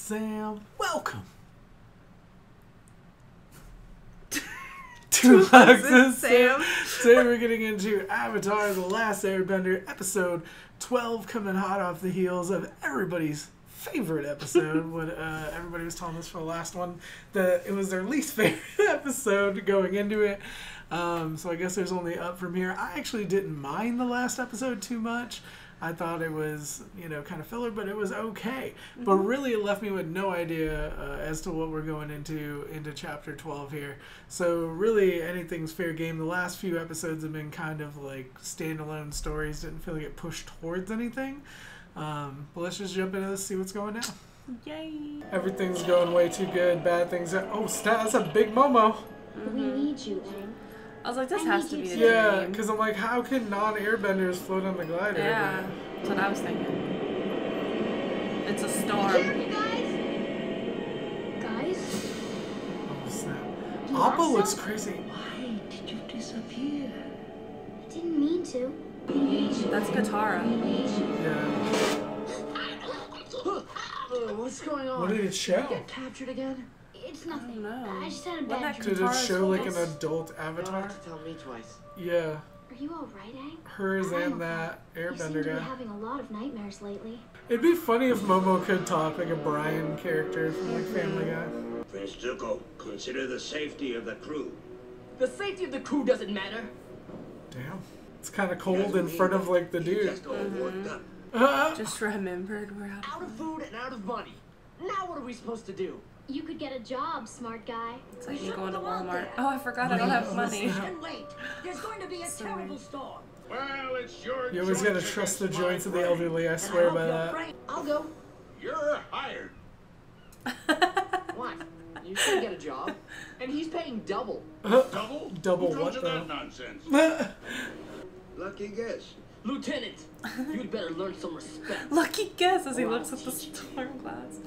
Sam. Welcome to Hugz and Sam. Today we're getting into Avatar: The Last Airbender, episode 12, coming hot off the heels of everybody's favorite episode. What everybody was telling us for the last one, that it was their least favorite episode going into it. So I guess there's only up from here. I actually didn't mind the last episode too much. I thought it was, kind of filler, but it was okay. Mm-hmm. But really, it left me with no idea as to what we're going into chapter 12 here. So really, anything's fair game. The last few episodes have been kind of like standalone stories. Didn't feel like it pushed towards anything. But let's just jump into this, see what's going down. Yay! Everything's going way too good. Bad things are... Oh, that's a big Momo. Mm-hmm. We need you, Aang. I was like, this has to be a Yeah, dream. because I'm like, how can non-airbenders float on the glider? Yeah, that's what I was thinking. It's a storm. Guys? Oh, snap. Appa looks crazy. Why did you disappear? I didn't mean to. That's Katara. Yeah. What's going on? What did it show? Get captured again? It's nothing. know. I just had a Wasn't bad that dream. Did it show like an Katara's adult You don't avatar? have to tell me twice. Yeah. Are you alright, Aang? Hers I'm and okay. that You seem airbender to be guy. having a lot of nightmares lately. It'd be funny if Momo could talk like a Brian character from like Family Guy. Prince Zuko, consider the safety of the crew. The safety of the crew doesn't matter. Damn. It's kind of cold in front of like the You dude. just all worked up. Just remembered we're Out of food and out of money. Now what are we supposed to do? You could get a job, smart guy. It's like me going to Walmart. Oh, I forgot I don't have money. And wait, there's going to be a terrible storm. Well, it's your You always gotta choice trust the against joints of the mine. elderly, I swear by that. I'll go. You're hired. Why? You should get a job. And he's paying double. Double? Double Who told what, you though? that nonsense? Lucky guess. Lieutenant, you'd better learn some respect. Lucky guess as he looks at the storm clouds.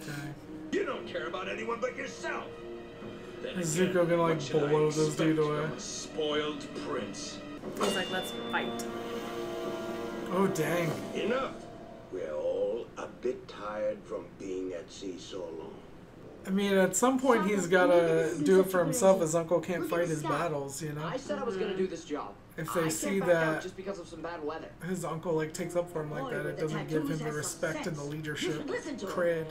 You don't care about anyone but yourself. Then Is again, Zuko gonna like what should I blow this dude expect away? from a spoiled prince. He's like, let's fight. Oh dang. Enough. We're all a bit tired from being at sea so long. I mean, at some point he's gotta do it for himself. His uncle can't fight his battles, I said I was going to do this job. If I they can't see back out that just because of some bad weather. his uncle like takes up for him like that, it doesn't give him the respect and the leadership cred.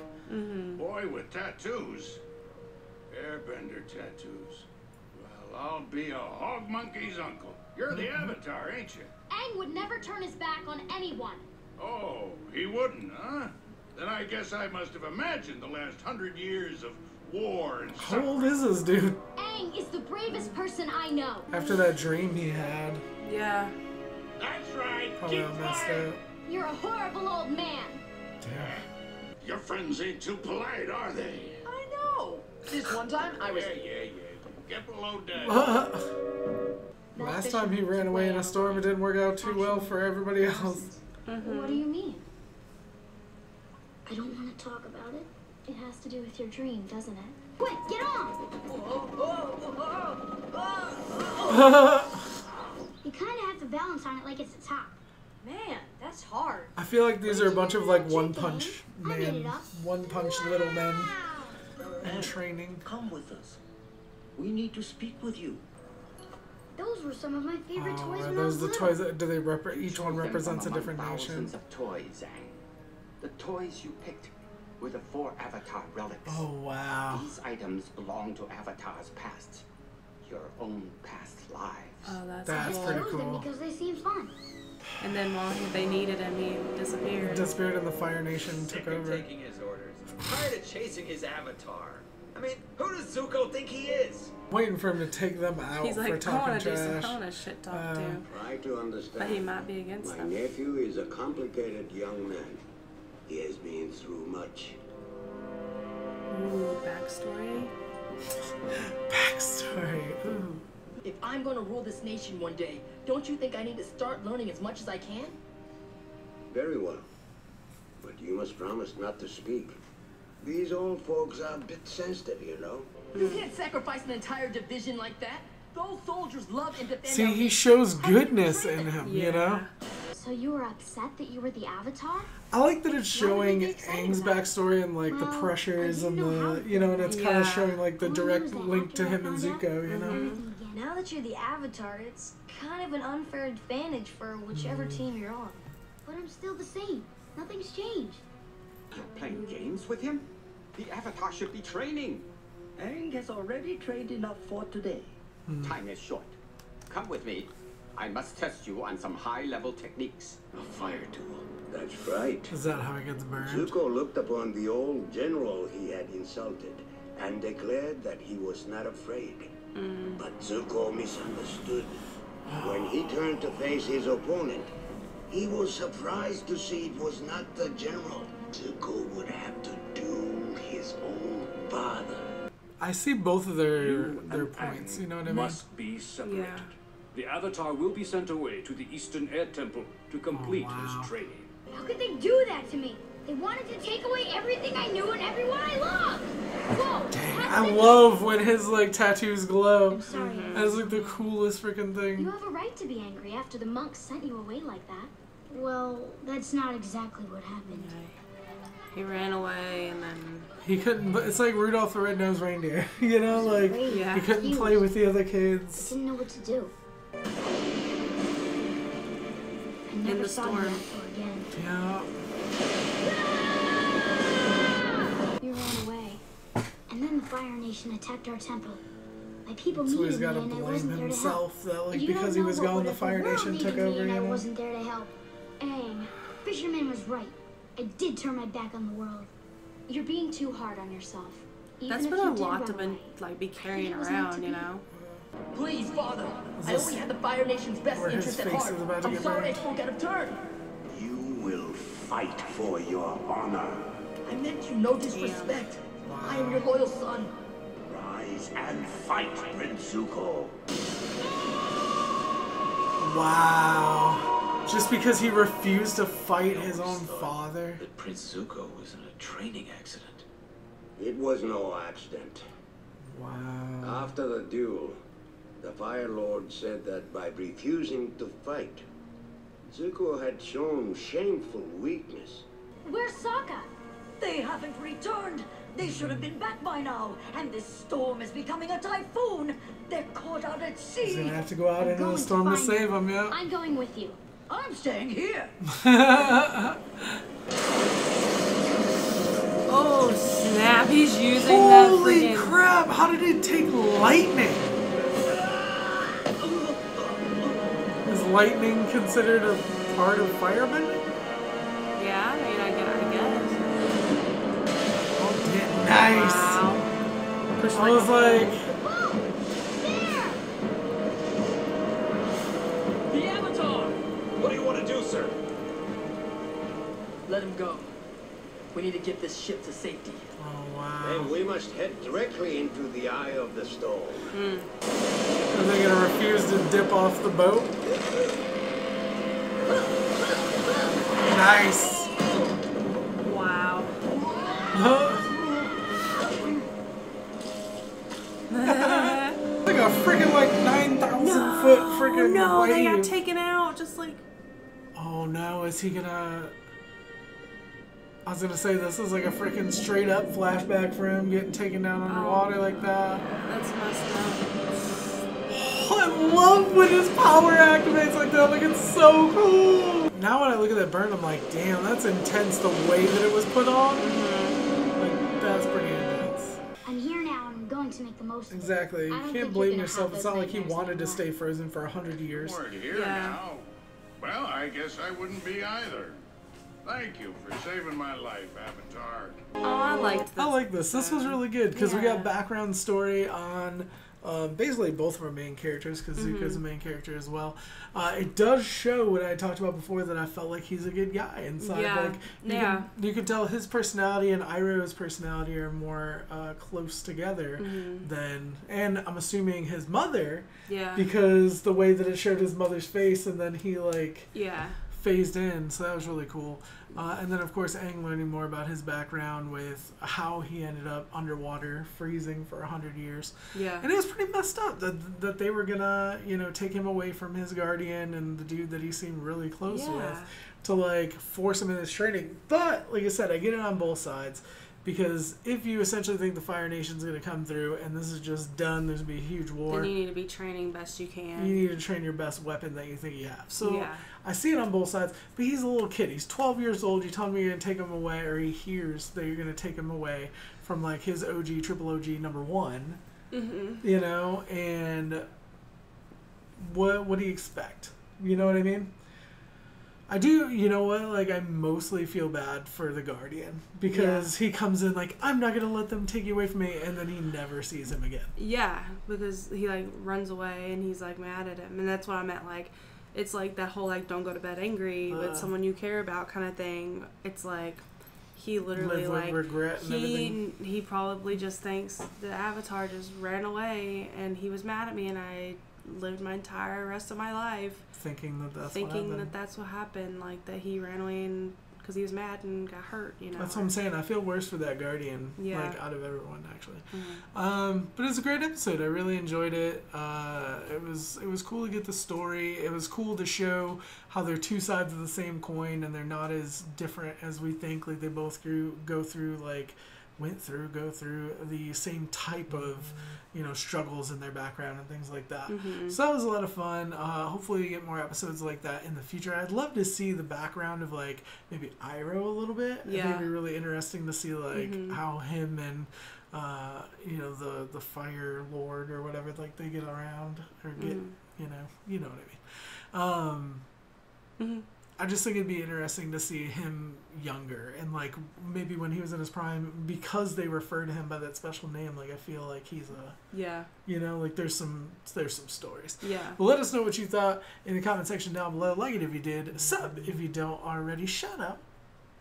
Boy with tattoos. Airbender tattoos. Well, I'll be a hog monkey's uncle. You're the Avatar, ain't you? Aang would never turn his back on anyone. Oh, he wouldn't, huh? Then I guess I must have imagined the last 100 years of war and How old suffering. is this dude? Aang is the bravest person I know. After that dream he had, Yeah. That's right. probably Keep all messed quiet. up. You're a horrible old man. Damn. Your friends ain't too polite, are they? I know. This one time I was... Yeah. Get below deck. Last time he ran away in a storm, it didn't work out too well for everybody else. What do you mean? I don't want to talk about it. It has to do with your dream, doesn't it? Quick, get on! You kind of have to balance on it like it's a top. Man, that's hard. I feel like these are a bunch of like One Magic, Punch eh? I made Man, it up. One Punch little men Wow. in training. Come with us. We need to speak with you. Those were some of my favorite Oh, toys are when I was those the little. toys that do they each one Choose them represents a from different among nation? thousands of toys, Aang. The toys you picked were the 4 Avatar relics. Oh wow. These items belong to Avatar's past. Your own past lives. Oh, that's That's cool. pretty Chose them cool. because they seem fun. And then while they needed him, he disappeared. Disappeared and the Fire Nation took Sick of over. taking his orders. Tired of chasing his avatar. I mean, who does Zuko think he is? Waiting for him to take them out He's for like, I talking want to do some, trash. I want to shit talk too. Try to understand. But he might be against My them. nephew is a complicated young man. He has been through much. Ooh, backstory. Backstory. Ooh. If I'm going to rule this nation one day, don't you think I need to start learning as much as I can? Very well. But you must promise not to speak. These old folks are a bit sensitive, you know. You can't sacrifice an entire division like that. Those soldiers love and defend See, our he nation. shows How can you goodness betray in them? him, you know? So you were upset that you were the Avatar? I like that it's showing Why would they be excited Aang's about it? backstory and like the Well, pressures I and didn't know how the, to you know, and it's kind of Yeah. showing like the All I knew direct was that link to after I him and found out, Zuko, you know? everything began. Now that you're the Avatar, it's kind of an unfair advantage for whichever team you're on. But I'm still the same. Nothing's changed. You're playing games with him? The Avatar should be training. Aang has already trained enough for today. Time is short. Come with me. I must test you on some high-level techniques. A fire duel. That's right. Is that how he gets burned? Zuko looked upon the old general he had insulted and declared that he was not afraid. But Zuko misunderstood. When he turned to face his opponent, he was surprised to see it was not the general. Zuko would have to doom his own father. I see both of their You and points, Aang you know what I mean? must be separated. Yeah. The Avatar will be sent away to the Eastern Air Temple to complete his training. How could they do that to me? They wanted to take away everything I knew and everyone I loved. Whoa! Dang, that's I it. love when his like tattoos glow. I'm sorry. That's like the coolest freaking You thing. have a right to be angry after the monks sent you away like that. Well, that's not exactly what happened. He ran away and then He couldn't, but it's like Rudolph the Red-Nosed Reindeer, you know, like Yeah. he couldn't play with the other kids. Didn't know what to do. I never the saw you storm. after again. Yeah. You ran away, and then the Fire Nation attacked our temple. My people So he's needed got to me, and I blame wasn't there to help. himself that like You because don't he know was what gone, would the if Fire world Nation took needed me over, and you I know? wasn't there to help. Aang, Fisherman was right. I did turn my back on the world. You're being too hard on yourself. Even that's if been you a did lot run to been away. like be carrying it was meant around, to you be. know. Please, Father. I this only had the Fire Nation's best where his interest at face heart. is about to I'm get sorry I burned? spoke out of turn. You will fight for your honor. I meant you no disrespect. I am your loyal son. Rise and fight, Prince Zuko. Wow. Just because he refused to fight his own father. That Prince Zuko was in a training accident. It was no accident. Wow. After the duel, the Fire Lord said that by refusing to fight, Zuko had shown shameful weakness. Where's Sokka? They haven't returned. They should have been back by now. And this storm is becoming a typhoon. They're caught out at He's sea. gonna have to go out into going the to storm to find save them. him, yeah. I'm going with you. I'm staying here. Oh snap! He's using that Holy freaking. crap! How did it take lightning? Is lightning considered a part of firebending? Yeah, I mean, I guess. Oh, yeah, nice. Wow. Push I was like, The Avatar! What do you want to do, sir? Let him go. We need to get this ship to safety. oh wow. Then we must head directly into the eye of the storm. Are they gonna refuse to dip off the boat? Nice. Wow. Like a freaking like 9,000 foot freaking No, wave. they got taken out. Just like. Oh no, is he gonna... I was gonna say this is like a freaking straight up flashback for him getting taken down underwater like that. That's messed up. Oh, I love when his power activates like that. Like it's so cool. Now when I look at that burn, I'm like, damn, that's intense. The way that it was put on, like that's pretty intense. I'm here now and I'm going to make the most of it. Exactly. I You don't think can't you're blame gonna yourself. have It's those not like he nightmares wanted to anymore. stay frozen for 100 years. We're here Yeah. now. Well, I guess I wouldn't be either. Thank you for saving my life, Avatar. Oh, I liked this. I like this. This was really good because we Yeah. got background story on basically both of our main characters because Zuko's the main character as well. It does show what I talked about before that I felt like he's a good guy inside. Yeah. Like you can tell his personality and Iroh's personality are more close together than, and I'm assuming his mother Yeah. because the way that it showed his mother's face and then he like Yeah. phased in, so that was really cool. And then, of course, Aang learning more about his background with how he ended up underwater, freezing for 100 years. Yeah. And it was pretty messed up that they were gonna, take him away from his guardian and the dude that he seemed really close with to, like, force him in this training. But, like I said, I get it on both sides. Because if you essentially think the Fire Nation's going to come through and this is just done, there's going to be a huge war. Then you need to be training best you can. You need to train your best weapon that you think you have. So yeah. I see it on both sides. But he's a little kid. He's 12 years old. You tell me you're going to take him away, or he hears that you're going to take him away from, like, his OG, triple OG number 1. Mm-hmm. And what do you expect? You know what I mean? I do, like, I mostly feel bad for the Guardian because he comes in like, I'm not going to let them take you away from me, and then he never sees him again. Yeah, because he, like, runs away and he's, like, mad at him. And that's what I meant, like, it's like that whole, like, don't go to bed angry with someone you care about kind of thing. It's like, he literally, like, regret and everything. He probably just thinks the Avatar just ran away and he was mad at me and I lived my entire rest of my life thinking that that's what happened, like that he ran away and because he was mad and got hurt, That's what I'm saying. I feel worse for that Guardian, like, out of everyone, actually. But it's a great episode. I really enjoyed it. It was cool to get the story. It was cool to show how they're two sides of the same coin and they're not as different as we think. Like, they both go through the same type of, struggles in their background and things like that. So that was a lot of fun. Hopefully we get more episodes like that in the future. I'd love to see the background of, like, maybe Iroh a little bit. I think it'd be really interesting to see, like, how him and, the Fire Lord or whatever, like, they get around or get, you know what I mean. I just think it'd be interesting to see him younger and, like, maybe when he was in his prime, because they refer to him by that special name. Like, I feel like he's like, there's some stories. Yeah. But let us know what you thought in the comment section down below. Like it if you did, sub if you don't already. Shout out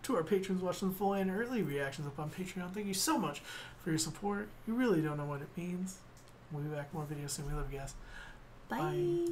to our patrons watching the full and early reactions up on Patreon. Thank you so much for your support. You really don't know what it means. We'll be back with more videos soon. We love you guys. Bye.